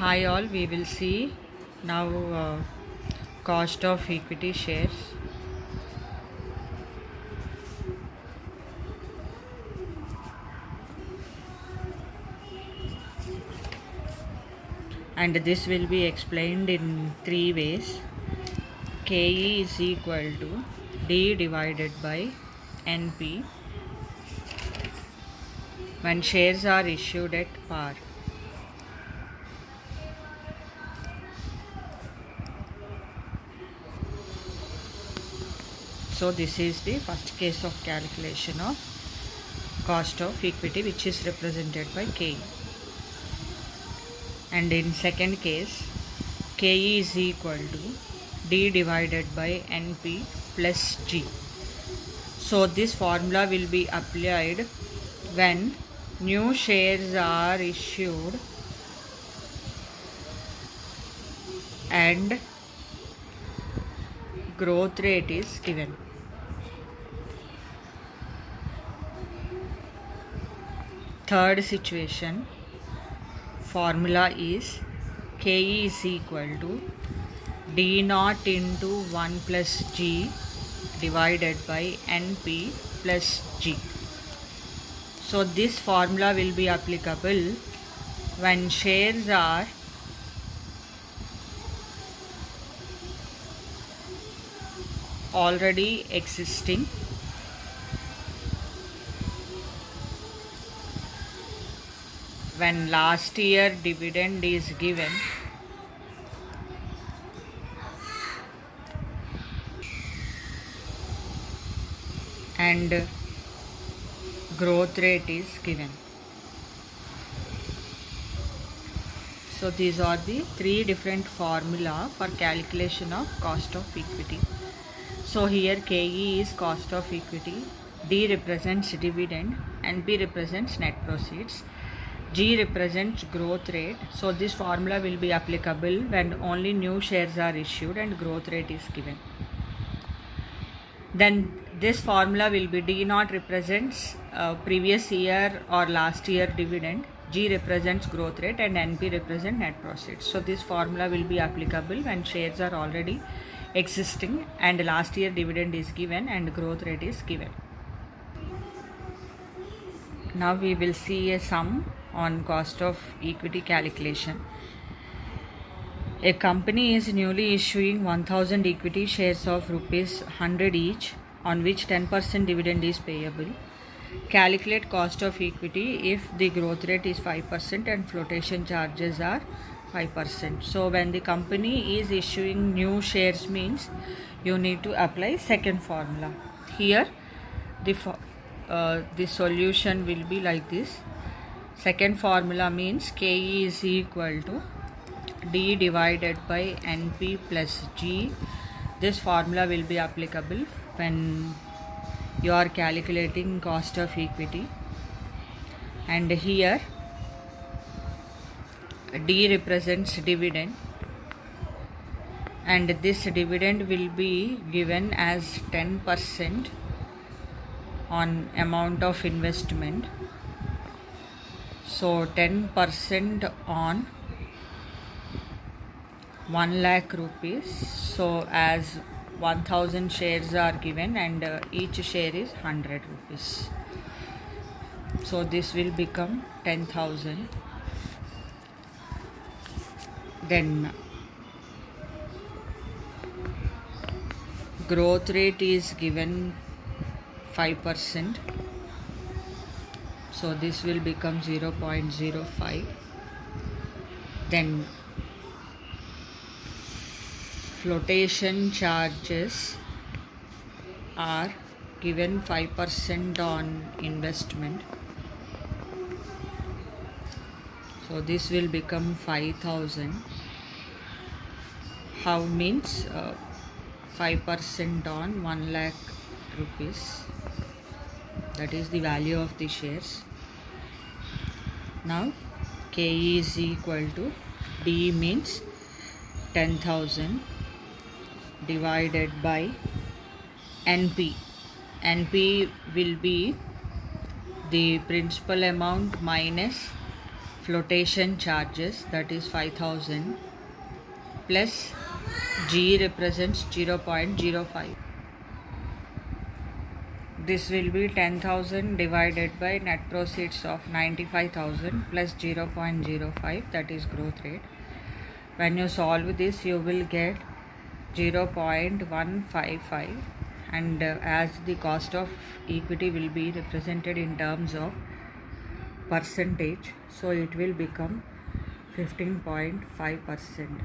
Hi all, we will see now cost of equity shares. And this will be explained in three ways. KE is equal to D divided by NP when shares are issued at par. So this is the first case of calculation of cost of equity, which is represented by KE. And in second case, KE is equal to D divided by NP plus G. So this formula will be applied when new shares are issued and growth rate is given. Third situation, formula is KE is equal to D naught into 1 plus G divided by NP plus G. So this formula will be applicable when shares are already existing when last year dividend is given and growth rate is given. So these are the three different formula for calculation of cost of equity. So here KE is cost of equity, D represents dividend, NP represents net proceeds, G represents growth rate. So this formula will be applicable when only new shares are issued and growth rate is given. Then this formula will be D naught represents previous year or last year dividend, G represents growth rate, and NP represents net proceeds. So this formula will be applicable when shares are already existing and last year dividend is given and growth rate is given. Now we will see a sum on cost of equity calculation. A company is newly issuing 1000 equity shares of rupees 100 each, on which 10% dividend is payable. Calculate cost of equity if the growth rate is 5% and flotation charges are 5%. So when the company is issuing new shares means you need to apply second formula. Here the solution will be like this. Second formula means KE is equal to D divided by NP plus G. This formula will be applicable when you are calculating cost of equity. And here D represents dividend, and this dividend will be given as 10% on amount of investment. So 10% on 1 lakh rupees. So as 1000 shares are given and each share is 100 rupees. So this will become 10,000. Then growth rate is given 5%. So this will become 0.05. Then flotation charges are given 5% on investment. So this will become 5,000. How means 5% on 1 lakh rupees. That is the value of the shares. Now KE is equal to D means 10,000 divided by NP. NP will be the principal amount minus flotation charges, that is 5000, plus G represents 0.05. This will be 10,000 divided by net proceeds of 95,000 plus 0.05, that is growth rate. When you solve this, you will get 0.155, and as the cost of equity will be represented in terms of percentage, so it will become 15.5%.